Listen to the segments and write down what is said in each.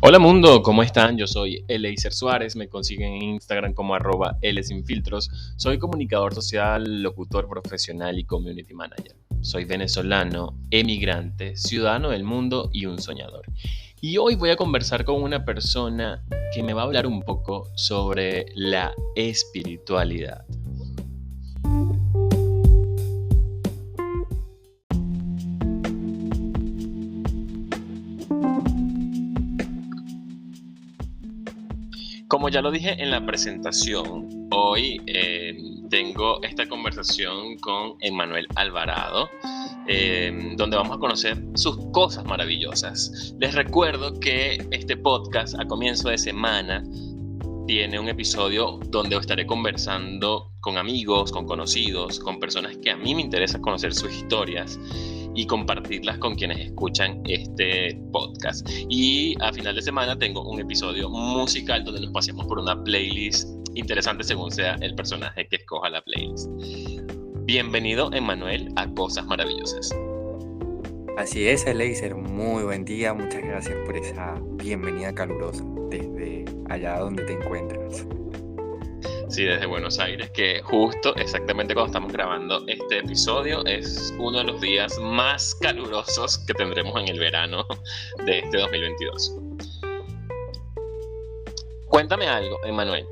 Hola mundo, ¿cómo están? Yo soy Eleiser Suárez, me consiguen en Instagram como @Lsinfiltros. Soy comunicador social, locutor profesional y community manager. Soy venezolano, emigrante, ciudadano del mundo y un soñador. Y hoy voy a conversar con una persona que me va a hablar un poco sobre la espiritualidad. Como ya lo dije en la presentación, hoy tengo esta conversación con Emmanuel Alvarado, donde vamos a conocer sus cosas maravillosas. Les recuerdo que este podcast a comienzo de semana tiene un episodio donde estaré conversando con amigos, con conocidos, con personas que a mí me interesa conocer sus historias y compartirlas con quienes escuchan este podcast. Y a final de semana tengo un episodio musical donde nos pasemos por una playlist interesante según sea el personaje que escoja la playlist. Bienvenido, Emmanuel, a Cosas Maravillosas. Así es, Eleiser, muy buen día, muchas gracias por esa bienvenida calurosa desde allá donde te encuentras. Sí, desde Buenos Aires, que justo exactamente cuando estamos grabando este episodio es uno de los días más calurosos que tendremos en el verano de este 2022. Cuéntame algo, Emmanuel.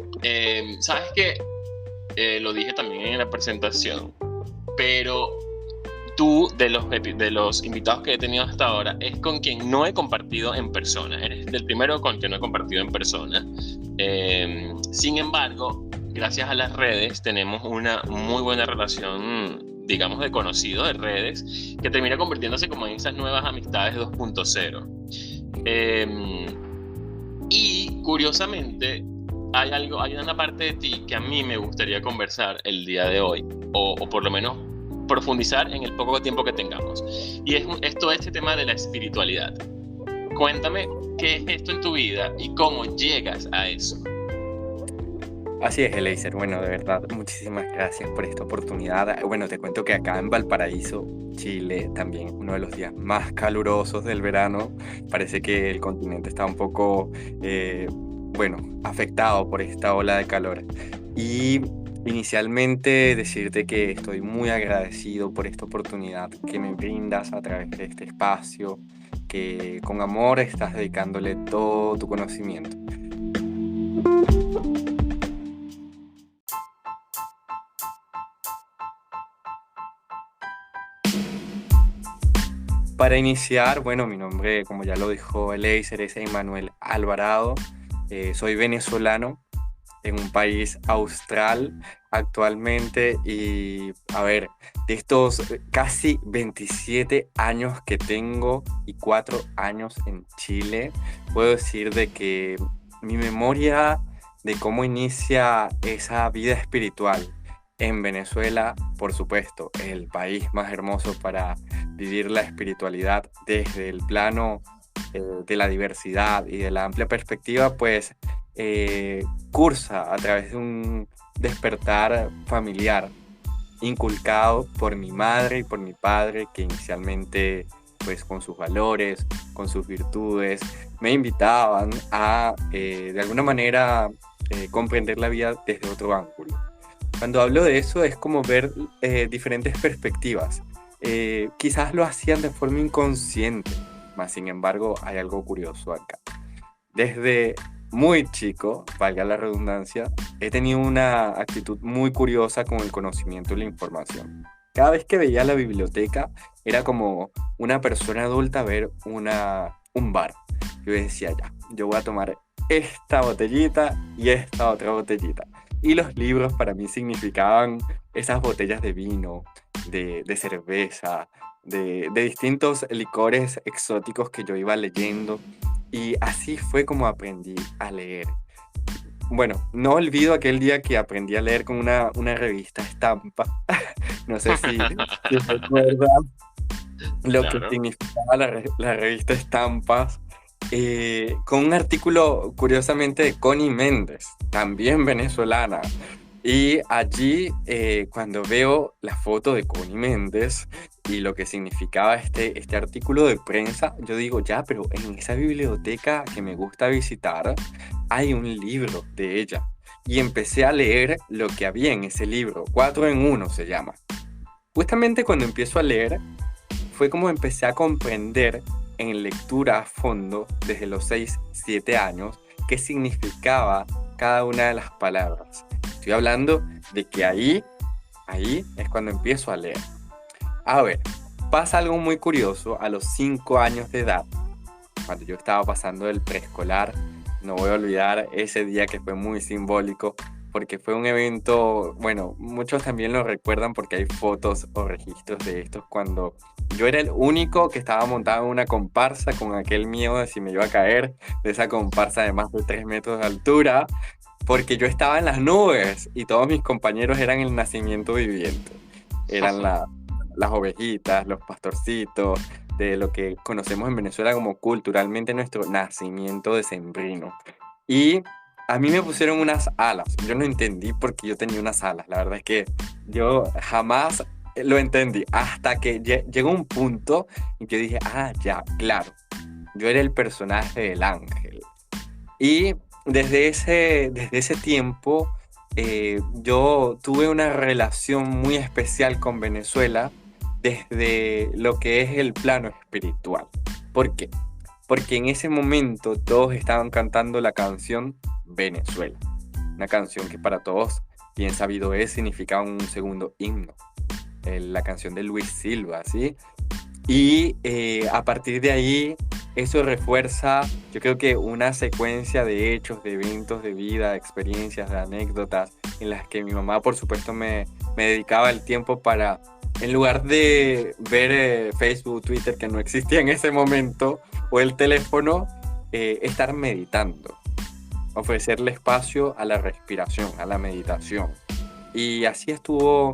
Sabes que lo dije también en la presentación, pero tú, de los invitados que he tenido hasta ahora, es con quien no he compartido en persona. Eres el primero con quien no he compartido en persona. Sin embargo, gracias a las redes tenemos una muy buena relación, digamos, de conocido de redes, que termina convirtiéndose como en esas nuevas amistades 2.0. Y curiosamente, hay una parte de ti que a mí me gustaría conversar el día de hoy, o por lo menos profundizar en el poco tiempo que tengamos. Y es todo este tema de la espiritualidad. Cuéntame qué es esto en tu vida y cómo llegas a eso. Así es, Eleiser, bueno, de verdad, muchísimas gracias por esta oportunidad. Bueno, te cuento que acá en Valparaíso, Chile, también uno de los días más calurosos del verano. Parece que el continente está un poco, afectado por esta ola de calor. Y inicialmente decirte que estoy muy agradecido por esta oportunidad que me brindas a través de este espacio, que con amor estás dedicándole todo tu conocimiento. Para iniciar, bueno, mi nombre, como ya lo dijo Eleiser, es Emmanuel Alvarado. Soy venezolano en un país austral actualmente y, de estos casi 27 años que tengo y 4 años en Chile, puedo decir de que mi memoria de cómo inicia esa vida espiritual en Venezuela, por supuesto, el país más hermoso para vivir la espiritualidad desde el plano de la diversidad y de la amplia perspectiva, pues cursa a través de un despertar familiar inculcado por mi madre y por mi padre, que inicialmente, pues con sus valores, con sus virtudes, me invitaban a de alguna manera comprender la vida desde otro ángulo. Cuando hablo de eso es como ver diferentes perspectivas. Quizás lo hacían de forma inconsciente, mas sin embargo hay algo curioso acá. Desde muy chico, valga la redundancia, he tenido una actitud muy curiosa con el conocimiento y la información. Cada vez que veía la biblioteca era como una persona adulta ver un bar. Yo decía, ya, yo voy a tomar esta botellita y esta otra botellita. Y los libros para mí significaban esas botellas de vino, de cerveza, de distintos licores exóticos que yo iba leyendo. Y así fue como aprendí a leer. Bueno, no olvido aquel día que aprendí a leer con una revista estampa. No sé si recuerdas lo que significaba la revista Estampas. Con un artículo, curiosamente, de Connie Méndez, también venezolana, Y allí, cuando veo la foto de Connie Méndez y lo que significaba este artículo de prensa, yo digo, ya, pero en esa biblioteca que me gusta visitar hay un libro de ella. Y empecé a leer lo que había en ese libro, 4 en 1 se llama. Justamente cuando empiezo a leer, fue como empecé a comprender en lectura a fondo, desde los 6 7 años, qué significaba cada una de las palabras. Estoy hablando de que ahí es cuando empiezo a leer. A ver, pasa algo muy curioso a los 5 años de edad, cuando yo estaba pasando del preescolar. No voy a olvidar ese día que fue muy simbólico, porque fue un evento, bueno, muchos también lo recuerdan porque hay fotos o registros de estos, cuando yo era el único que estaba montado en una comparsa con aquel miedo de si me iba a caer de esa comparsa de más de 3 metros de altura, porque yo estaba en las nubes y todos mis compañeros eran el nacimiento viviente. Eran las ovejitas, los pastorcitos, de lo que conocemos en Venezuela como culturalmente nuestro nacimiento decembrino. Y a mí me pusieron unas alas. Yo no entendí por qué yo tenía unas alas. La verdad es que yo jamás lo entendí hasta que llegó un punto en que dije, ah, ya, claro, yo era el personaje del ángel. Y desde ese tiempo yo tuve una relación muy especial con Venezuela desde lo que es el plano espiritual. ¿Por qué? Porque en ese momento todos estaban cantando la canción Venezuela, una canción que para todos, bien sabido es, significaba un segundo himno, la canción de Luis Silva, ¿sí? Y a partir de ahí, eso refuerza, yo creo que una secuencia de hechos, de eventos, de vida, de experiencias, de anécdotas, en las que mi mamá, por supuesto, me dedicaba el tiempo para, en lugar de ver Facebook, Twitter, que no existía en ese momento, o el teléfono, estar meditando, ofrecerle espacio a la respiración, a la meditación. Y así estuvo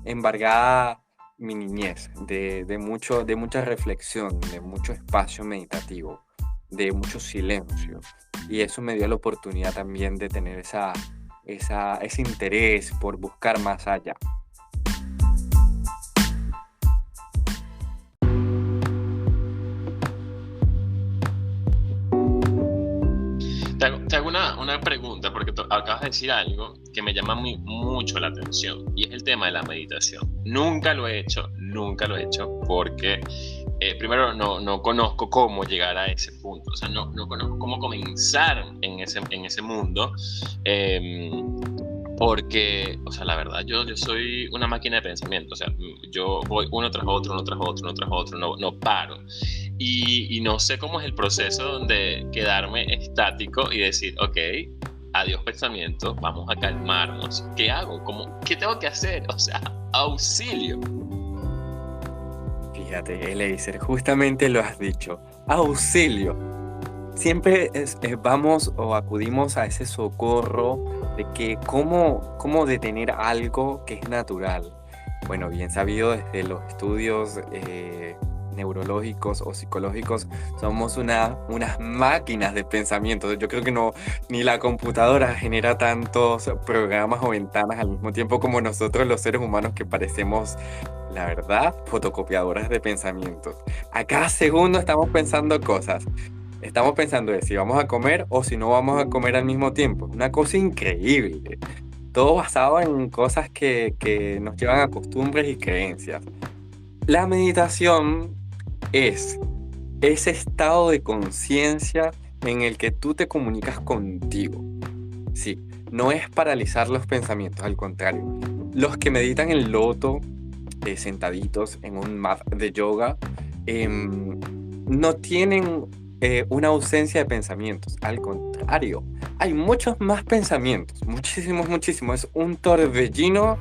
embargada mi niñez, de mucha reflexión, de mucho espacio meditativo, de mucho silencio. Y eso me dio la oportunidad también de tener ese interés por buscar más allá. Te hago una pregunta, porque acabas de decir algo que me llama mucho la atención, y es el tema de la meditación. Nunca lo he hecho, porque primero no conozco cómo llegar a ese punto, o sea, no conozco cómo comenzar en ese mundo. Porque, o sea, la verdad, yo soy una máquina de pensamiento, o sea, yo voy uno tras otro, no paro. Y no sé cómo es el proceso de quedarme estático y decir, ok, adiós pensamiento, vamos a calmarnos. ¿Qué hago? ¿Qué tengo que hacer? O sea, auxilio. Fíjate, Eleiser, justamente lo has dicho, auxilio. Siempre vamos o acudimos a ese socorro de que cómo detener algo que es natural. Bueno, bien sabido desde los estudios neurológicos o psicológicos, somos unas máquinas de pensamiento. Yo creo que ni la computadora genera tantos programas o ventanas al mismo tiempo como nosotros los seres humanos, que parecemos, la verdad, fotocopiadoras de pensamientos. A cada segundo estamos pensando cosas. Estamos pensando de si vamos a comer o si no vamos a comer al mismo tiempo. Una cosa increíble. Todo basado en cosas que nos llevan a costumbres y creencias. La meditación es ese estado de conciencia en el que tú te comunicas contigo. Sí, no es paralizar los pensamientos, al contrario. Los que meditan en loto, sentaditos en un mat de yoga, no tienen una ausencia de pensamientos. Al contrario, hay muchos más pensamientos, muchísimos. Es un torbellino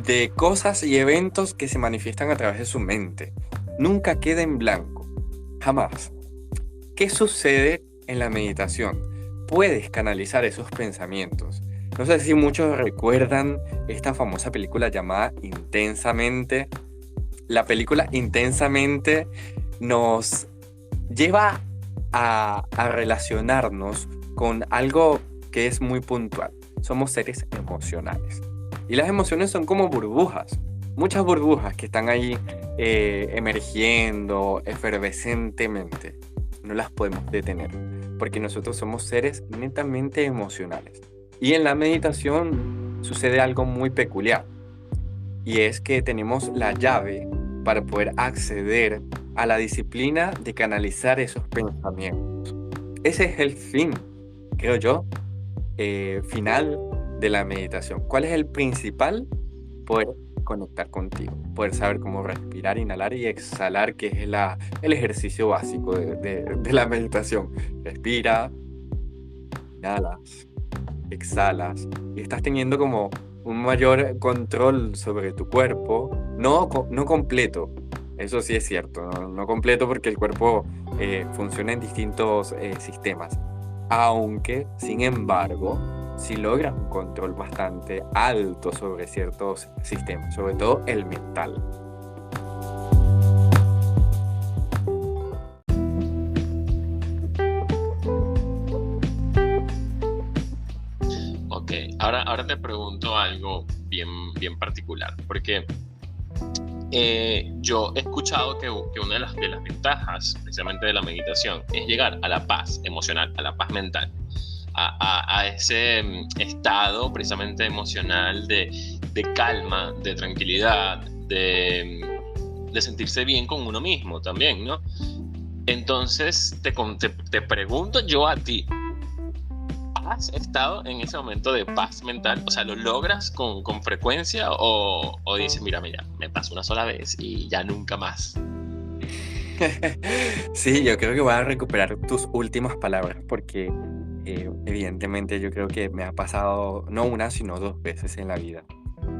de cosas y eventos que se manifiestan a través de su mente. Nunca queda en blanco, jamás. ¿Qué sucede en la meditación? Puedes canalizar esos pensamientos. No sé si muchos recuerdan esta famosa película llamada Intensamente. La película Intensamente nos lleva a relacionarnos con algo que es muy puntual. Somos seres emocionales. Y las emociones son como burbujas, muchas burbujas que están ahí emergiendo efervescentemente. No las podemos detener, porque nosotros somos seres netamente emocionales. Y en la meditación sucede algo muy peculiar, y es que tenemos la llave para poder acceder a la disciplina de canalizar esos pensamientos. Ese es el fin, creo yo, final de la meditación. ¿Cuál es el principal? Poder conectar contigo, poder saber cómo respirar, inhalar y exhalar, que es el ejercicio básico de la meditación. Respira, inhalas, exhalas y estás teniendo como un mayor control sobre tu cuerpo, no completo, eso sí es cierto, no completo porque el cuerpo funciona en distintos sistemas, aunque sin embargo si logras un control bastante alto sobre ciertos sistemas, sobre todo el mental. Ok, ahora te pregunto algo bien particular, porque yo he escuchado que una de las ventajas precisamente de la meditación es llegar a la paz emocional, a la paz mental, a ese estado precisamente emocional de calma, de tranquilidad, de sentirse bien con uno mismo también, ¿no? Entonces te pregunto yo a ti, ¿has estado en ese momento de paz mental? O sea, ¿lo logras con frecuencia o dices, mira, me pasó una sola vez y ya nunca más? Sí, yo creo que voy a recuperar tus últimas palabras porque evidentemente yo creo que me ha pasado no una, sino dos veces en la vida.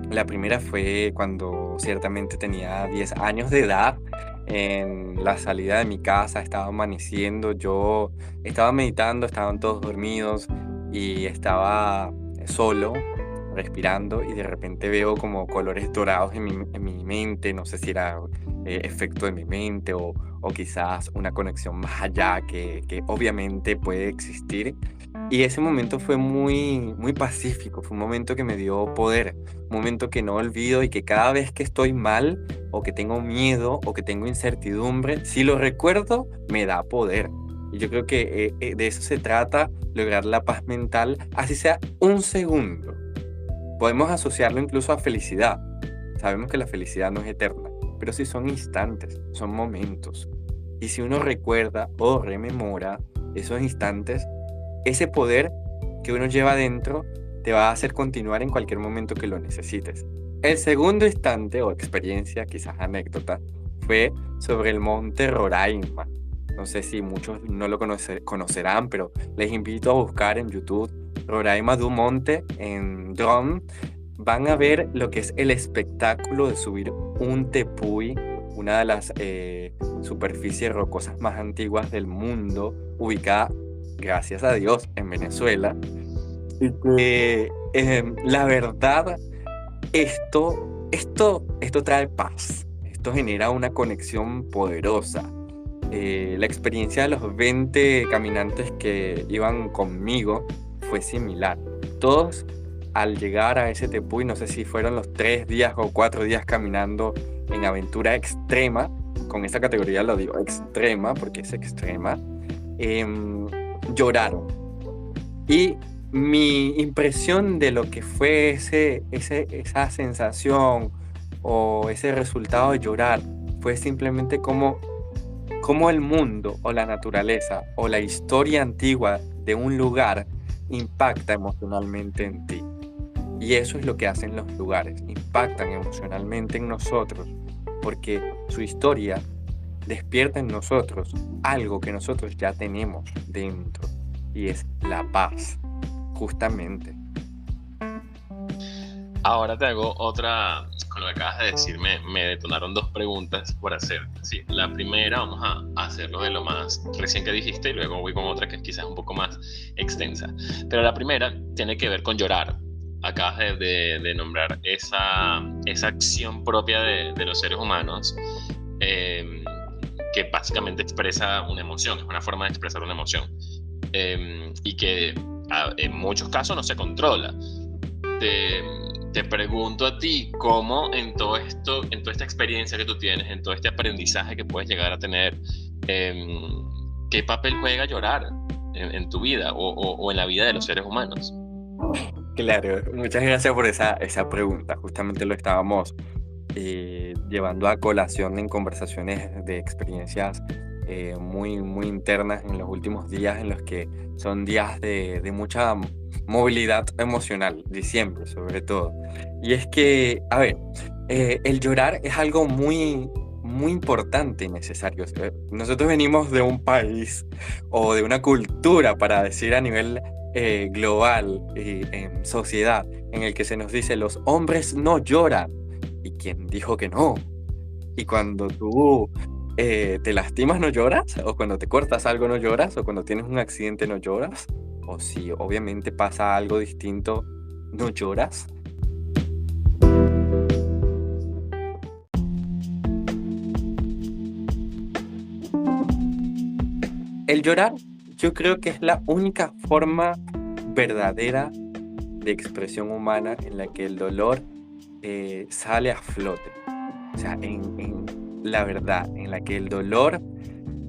La primera fue cuando ciertamente tenía 10 años de edad, en la salida de mi casa, estaba amaneciendo, yo estaba meditando, estaban todos dormidos y estaba solo, respirando y de repente veo como colores dorados en mi mente, no sé si era efecto de mi mente o quizás una conexión más allá que obviamente puede existir. Y ese momento fue muy pacífico, fue un momento que me dio poder, un momento que no olvido y que cada vez que estoy mal o que tengo miedo o que tengo incertidumbre, si lo recuerdo, me da poder. Y yo creo que de eso se trata, lograr la paz mental, así sea un segundo. Podemos asociarlo incluso a felicidad. Sabemos que la felicidad no es eterna, pero sí son instantes, son momentos. Y si uno recuerda o rememora esos instantes, ese poder que uno lleva dentro te va a hacer continuar en cualquier momento que lo necesites. El segundo instante o experiencia, quizás anécdota, fue sobre el monte Roraima. No sé si muchos no lo conocerán, pero les invito a buscar en YouTube Roraima du Monte en dron. Van a ver lo que es el espectáculo de subir un tepuy, una de las superficies rocosas más antiguas del mundo, ubicada, gracias a Dios, en Venezuela. Y que la verdad, esto trae paz, esto genera una conexión poderosa. La experiencia de los 20 caminantes que iban conmigo fue similar. Todos al llegar a ese tepuy, no sé si fueron los 3 días o 4 días caminando en aventura extrema, con esta categoría lo digo extrema porque es extrema, lloraron. Y mi impresión de lo que fue esa sensación o ese resultado de llorar fue simplemente como el mundo o la naturaleza o la historia antigua de un lugar impacta emocionalmente en ti. Y eso es lo que hacen los lugares, impactan emocionalmente en nosotros, porque su historia despierta en nosotros algo que nosotros ya tenemos dentro, y es la paz, justamente. Ahora te hago otra, con lo que acabas de decir, me detonaron dos preguntas por hacer. Sí, la primera, vamos a hacerlo de lo más recién que dijiste y luego voy con otra que es quizás un poco más extensa. Pero la primera tiene que ver con llorar. Acabas de nombrar esa acción propia de los seres humanos que básicamente expresa una emoción, es una forma de expresar una emoción y que en muchos casos no se controla. te pregunto a ti, ¿cómo en todo esto, en toda esta experiencia que tú tienes, en todo este aprendizaje que puedes llegar a tener, qué papel juega llorar en tu vida o en la vida de los seres humanos? Claro, muchas gracias por esa pregunta. Justamente lo estábamos llevando a colación en conversaciones de experiencias muy, muy internas en los últimos días, en los que son días de mucha movilidad emocional, diciembre sobre todo. Y es que, a ver, el llorar es algo muy, muy importante y necesario. Nosotros venimos de un país o de una cultura, para decir a nivel global y en sociedad, en el que se nos dice los hombres no lloran. ¿Y quién dijo que no? Y cuando tú te lastimas no lloras, o cuando te cortas algo no lloras, o cuando tienes un accidente no lloras, o si obviamente pasa algo distinto, no lloras. El llorar, yo creo que es la única forma verdadera de expresión humana en la que el dolor sale a flote. O sea, en la verdad, en la que el dolor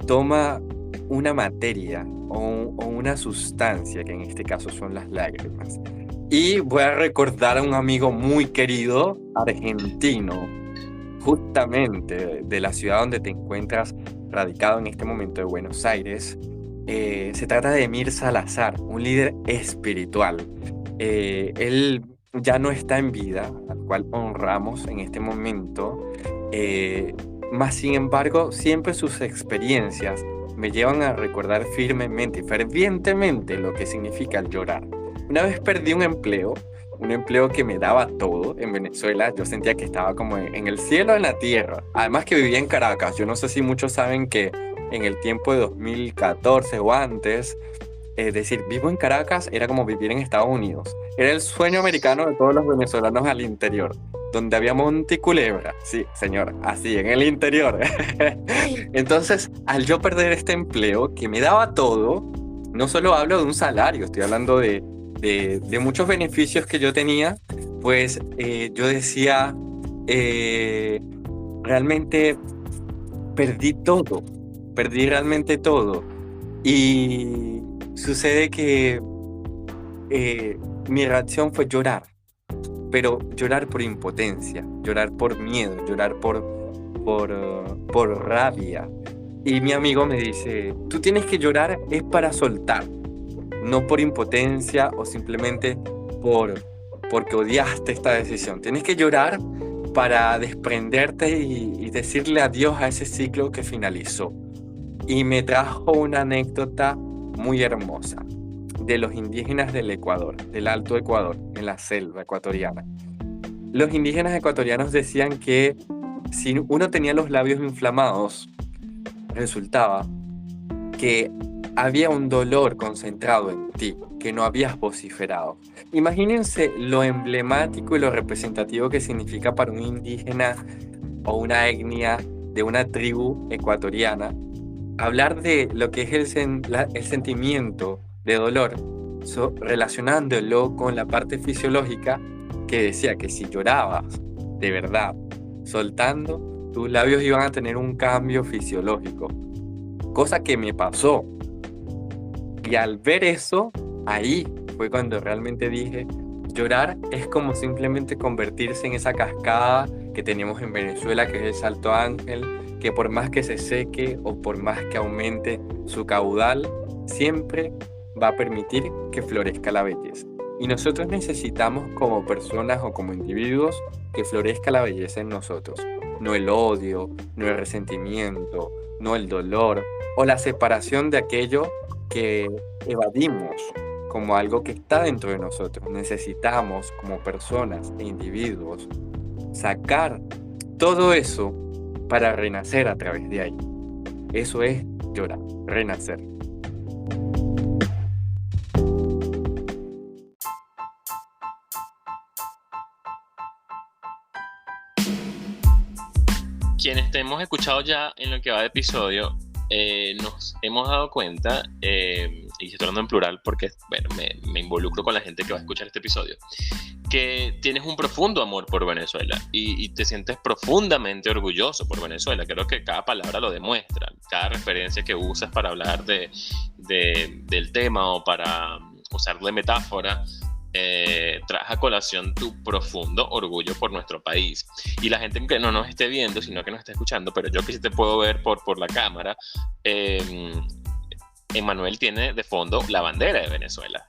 toma una materia o una sustancia, que en este caso son las lágrimas. Y voy a recordar a un amigo muy querido, argentino, justamente de la ciudad donde te encuentras radicado en este momento, de Buenos Aires. Se trata de Emir Salazar, un líder espiritual. Él ya no está en vida, al cual honramos en este momento. Más sin embargo, siempre sus experiencias me llevan a recordar firmemente y fervientemente lo que significa el llorar. Una vez perdí un empleo que me daba todo en Venezuela. Yo sentía que estaba como en el cielo, en la tierra. Además que vivía en Caracas. Yo no sé si muchos saben que en el tiempo de 2014 o antes, es decir, vivo en Caracas era como vivir en Estados Unidos. Era el sueño americano de todos los venezolanos al interior, donde había monte y culebra. Sí, señor, así, en el interior. Entonces, al yo perder este empleo que me daba todo, no solo hablo de un salario, estoy hablando de muchos beneficios que yo tenía, pues yo decía, realmente perdí realmente todo. Y sucede que mi reacción fue llorar, pero llorar por impotencia, llorar por miedo, llorar por rabia. Y mi amigo me dice, tú tienes que llorar es para soltar, no por impotencia o simplemente porque odiaste esta decisión. Tienes que llorar para desprenderte y decirle adiós a ese ciclo que finalizó. Y me trajo una anécdota muy hermosa de los indígenas del Ecuador, del Alto Ecuador, en la selva ecuatoriana. Los indígenas ecuatorianos decían que si uno tenía los labios inflamados, resultaba que había un dolor concentrado en ti, que no habías vociferado. Imagínense lo emblemático y lo representativo que significa para un indígena o una etnia de una tribu ecuatoriana hablar de lo que es el sentimiento de dolor, relacionándolo con la parte fisiológica, que decía que si llorabas de verdad, soltando, tus labios iban a tener un cambio fisiológico, cosa que me pasó. Y al ver eso, ahí fue cuando realmente dije, llorar es como simplemente convertirse en esa cascada que tenemos en Venezuela, que es el Salto Ángel, que por más que se seque o por más que aumente su caudal, siempre va a permitir que florezca la belleza. Y nosotros necesitamos como personas o como individuos que florezca la belleza en nosotros. No el odio, no el resentimiento, no el dolor o la separación de aquello que evadimos como algo que está dentro de nosotros. Necesitamos como personas e individuos sacar todo eso para renacer a través de ahí. Eso es llorar, renacer. Quienes te hemos escuchado ya en lo que va de episodio, nos hemos dado cuenta, y estoy hablando en plural porque bueno, me involucro con la gente que va a escuchar este episodio, que tienes un profundo amor por Venezuela y te sientes profundamente orgulloso por Venezuela. Creo que cada palabra lo demuestra, cada referencia que usas para hablar del tema o para usar de metáfora, traes a colación tu profundo orgullo por nuestro país. Y la gente que no nos esté viendo, sino que nos esté escuchando, pero yo que sí te puedo ver por la cámara, Emmanuel tiene de fondo la bandera de Venezuela,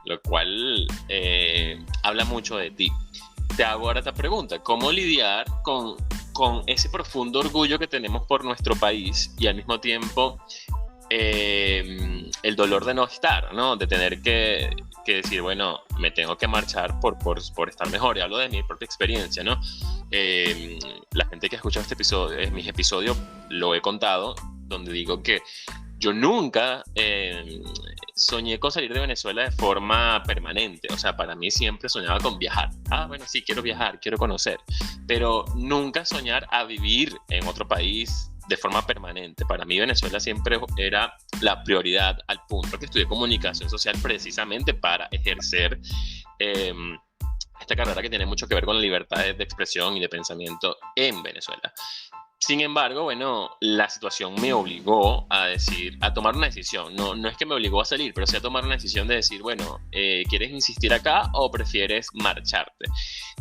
lo cual habla mucho de ti. Te hago ahora esta pregunta: ¿cómo lidiar con ese profundo orgullo que tenemos por nuestro país y al mismo tiempo el dolor de no estar, ¿no? De tener que decir, bueno, me tengo que marchar por estar mejor? Y hablo de mi propia experiencia, ¿no? La gente que ha escuchado este episodio, mis episodios, lo he contado, donde digo que yo nunca soñé con salir de Venezuela de forma permanente. O sea, para mí siempre soñaba con viajar. Bueno, sí, quiero viajar, quiero conocer. Pero nunca soñar a vivir en otro país de forma permanente. Para mí Venezuela siempre era la prioridad, al punto que estudié comunicación social precisamente para ejercer esta carrera que tiene mucho que ver con la libertad de expresión y de pensamiento en Venezuela. Sin embargo, bueno, la situación me obligó a tomar una decisión. No es que me obligó a salir, pero sí a tomar una decisión de decir, bueno, ¿quieres insistir acá o prefieres marcharte?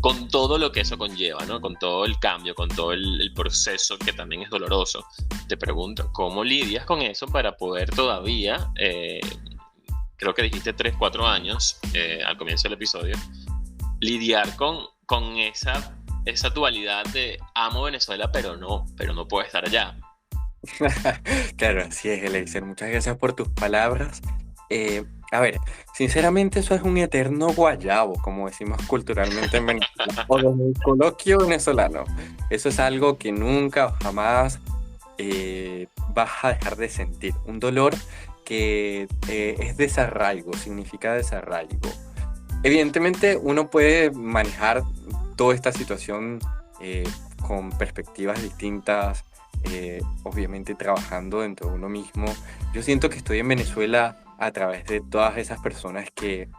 Con todo lo que eso conlleva, ¿no? Con todo el cambio, con todo el proceso que también es doloroso. Te pregunto, ¿cómo lidias con eso para poder todavía, creo que dijiste 3, 4 años al comienzo del episodio, lidiar con esa dualidad de amo Venezuela, pero no puedo estar allá? Claro, así es, Eliezer. Muchas gracias por tus palabras. A ver, sinceramente eso es un eterno guayabo, como decimos culturalmente en Venezuela, o en el coloquio venezolano. Eso es algo que nunca o jamás vas a dejar de sentir. Un dolor que es desarraigo, significa desarraigo. Evidentemente uno puede manejar toda esta situación con perspectivas distintas, obviamente trabajando dentro de uno mismo. Yo siento que estoy en Venezuela a través de todas esas personas que,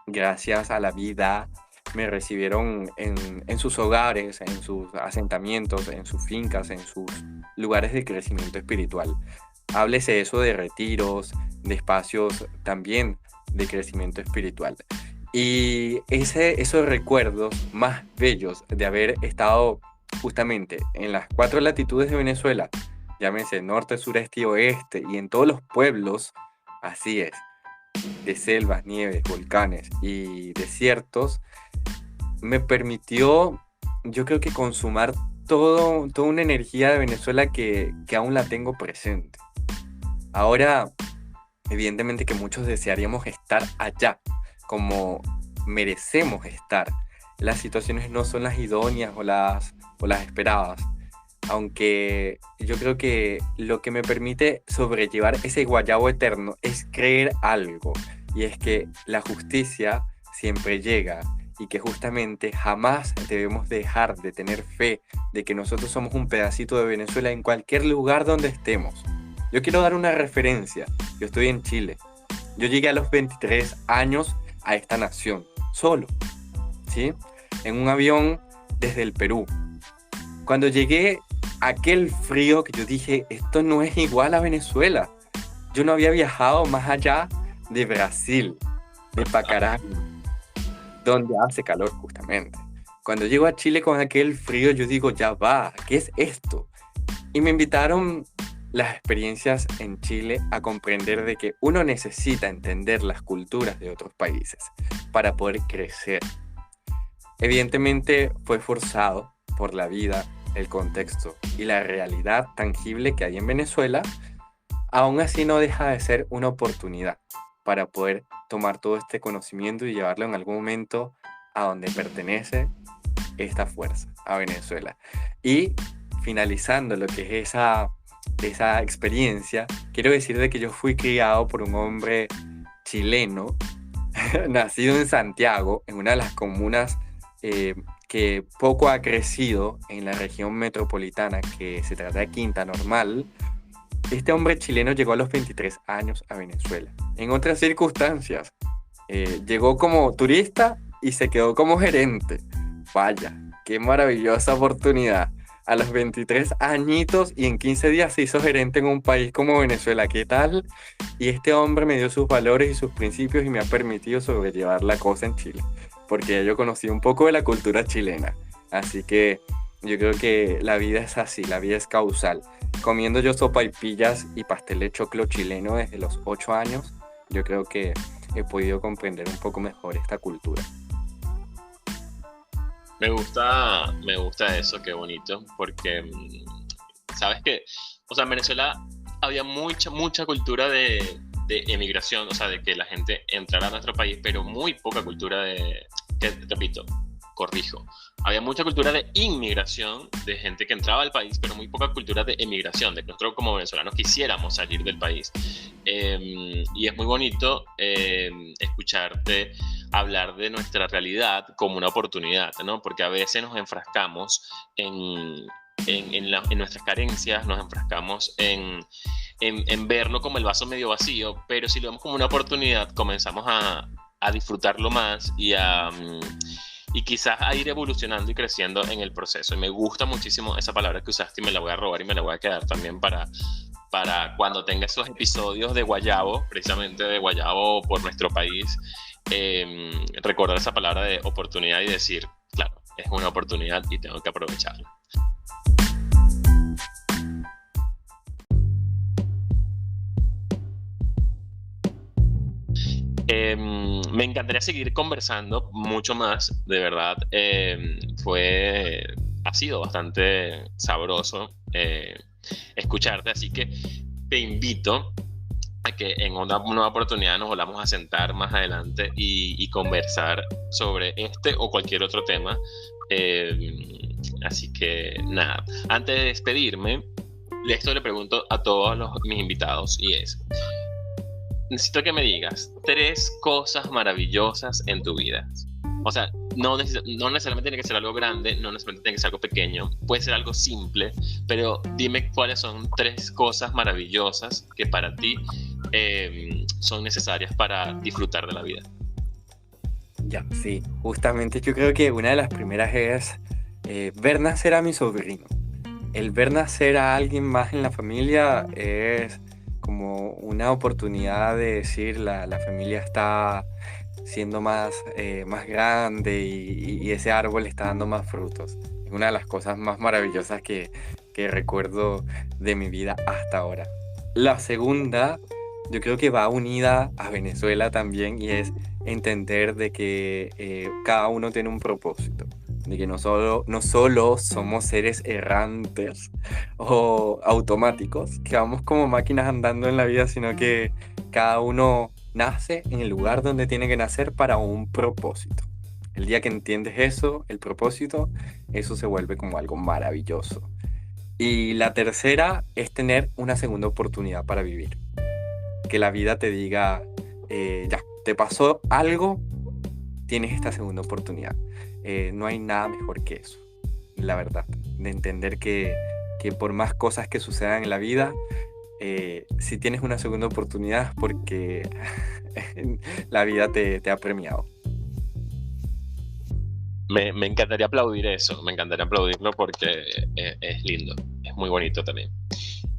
gracias a la vida, me recibieron en sus hogares, en sus asentamientos, en sus fincas, en sus lugares de crecimiento espiritual. Háblese eso de retiros, de espacios también de crecimiento espiritual. Y esos recuerdos más bellos de haber estado justamente en las 4 latitudes de Venezuela, llámese norte, sureste y oeste, y en todos los pueblos, así es, de selvas, nieves, volcanes y desiertos, me permitió, yo creo que consumar toda una energía de Venezuela que aún la tengo presente. Ahora, evidentemente que muchos desearíamos estar allá, como merecemos estar. Las situaciones no son las idóneas o las esperadas, aunque yo creo que lo que me permite sobrellevar ese guayabo eterno es creer algo, y es que la justicia siempre llega, y que justamente jamás debemos dejar de tener fe de que nosotros somos un pedacito de Venezuela en cualquier lugar donde estemos. Yo quiero dar una referencia. Yo estoy en Chile. Yo llegué a los 23 años a esta nación, solo, ¿sí? En un avión desde el Perú. Cuando llegué, aquel frío que yo dije, esto no es igual a Venezuela. Yo no había viajado más allá de Brasil, de Pacaraí, donde hace calor justamente. Cuando llego a Chile con aquel frío, yo digo, ya va, ¿qué es esto? Y me invitaron las experiencias en Chile a comprender de que uno necesita entender las culturas de otros países para poder crecer. Evidentemente fue forzado por la vida, el contexto y la realidad tangible que hay en Venezuela. Aún así no deja de ser una oportunidad para poder tomar todo este conocimiento y llevarlo en algún momento a donde pertenece esta fuerza, a Venezuela. Y finalizando lo que es esa experiencia, quiero decir de que yo fui criado por un hombre chileno, nacido en Santiago, en una de las comunas que poco ha crecido en la región metropolitana, que se trata de Quinta Normal, Este hombre chileno llegó a los 23 años a Venezuela. En otras circunstancias, llegó como turista y se quedó como gerente. Vaya, qué maravillosa oportunidad. A los 23 añitos y en 15 días se hizo gerente en un país como Venezuela. ¿Qué tal? Y este hombre me dio sus valores y sus principios y me ha permitido sobrellevar la cosa en Chile. Porque ya yo conocí un poco de la cultura chilena. Así que yo creo que la vida es así, la vida es causal. Comiendo yo sopaipillas y pastel de choclo chileno desde los 8 años, yo creo que he podido comprender un poco mejor esta cultura. Me gusta eso, qué bonito, porque sabes que, o sea, en Venezuela había mucha cultura de emigración, o sea, de que la gente entrara a nuestro país, pero muy poca cultura que, repito, corrijo, había mucha cultura de inmigración, de gente que entraba al país, pero muy poca cultura de emigración, de que nosotros como venezolanos quisiéramos salir del país. Y es muy bonito escucharte hablar de nuestra realidad como una oportunidad, ¿no? Porque a veces nos enfrascamos en nuestras carencias, nos enfrascamos en verlo como el vaso medio vacío, pero si lo vemos como una oportunidad, comenzamos a disfrutarlo más y quizás a ir evolucionando y creciendo en el proceso. Y me gusta muchísimo esa palabra que usaste y me la voy a robar y me la voy a quedar también para cuando tenga esos episodios de Guayabo, precisamente de Guayabo por nuestro país, recordar esa palabra de oportunidad y decir, claro, es una oportunidad y tengo que aprovecharla. Me encantaría seguir conversando mucho más, de verdad. Ha sido bastante sabroso escucharte, así que te invito a que en una nueva oportunidad nos volvamos a sentar más adelante y conversar sobre este o cualquier otro tema. Así que nada, antes de despedirme, esto le pregunto a todos mis invitados y es: necesito que me digas 3 cosas maravillosas en tu vida. O sea, no necesariamente tiene que ser algo grande, no necesariamente tiene que ser algo pequeño, puede ser algo simple, pero dime cuáles son 3 cosas maravillosas que para ti son necesarias para disfrutar de la vida. Ya, sí, justamente yo creo que una de las primeras es ver nacer a mi sobrino. El ver nacer a alguien más en la familia es como una oportunidad de decir la familia está siendo más grande y ese árbol está dando más frutos. Es una de las cosas más maravillosas que recuerdo de mi vida hasta ahora. La segunda, yo creo que va unida a Venezuela también y es entender de que cada uno tiene un propósito. De que no solo somos seres errantes o automáticos, que vamos como máquinas andando en la vida, sino que cada uno nace en el lugar donde tiene que nacer para un propósito. El día que entiendes eso, el propósito, eso se vuelve como algo maravilloso. Y la tercera es tener una segunda oportunidad para vivir. Que la vida te diga, ya, te pasó algo, tienes esta segunda oportunidad. No hay nada mejor que eso, la verdad, de entender que por más cosas que sucedan en la vida, si tienes una segunda oportunidad es porque la vida te ha premiado. Me encantaría aplaudir eso, me encantaría aplaudirlo porque es lindo, es muy bonito también.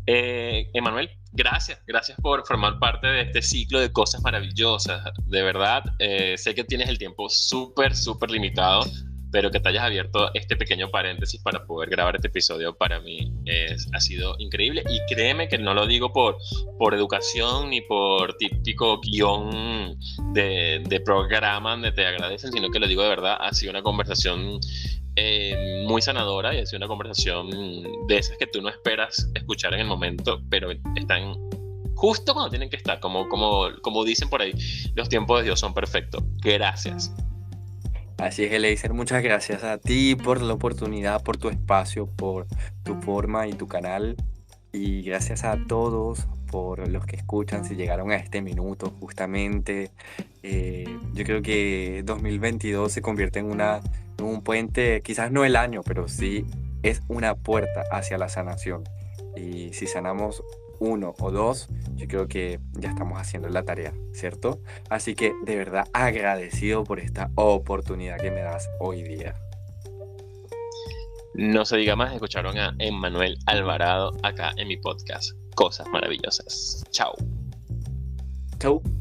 Emanuel, gracias por formar parte de este ciclo de cosas maravillosas. De verdad, sé que tienes el tiempo súper limitado, pero que te hayas abierto este pequeño paréntesis para poder grabar este episodio para mí ha sido increíble. Y créeme que no lo digo por educación ni por típico guión de programa donde te agradecen, sino que lo digo de verdad. Ha sido una conversación muy sanadora y ha sido una conversación de esas que tú no esperas escuchar en el momento, pero están justo cuando tienen que estar, como dicen por ahí, los tiempos de Dios son perfectos. Gracias. Así es, Eleiser, muchas gracias a ti por la oportunidad, por tu espacio, por tu forma y tu canal. Y gracias a todos por los que escuchan, si llegaron a este minuto justamente. Yo creo que 2022 se convierte en un puente, quizás no el año, pero sí es una puerta hacia la sanación. Y si sanamos uno o dos, yo creo que ya estamos haciendo la tarea, ¿cierto? Así que de verdad agradecido por esta oportunidad que me das hoy día. No se diga más, escucharon a Emmanuel Alvarado acá en mi podcast. Cosas maravillosas. Chao. Chau.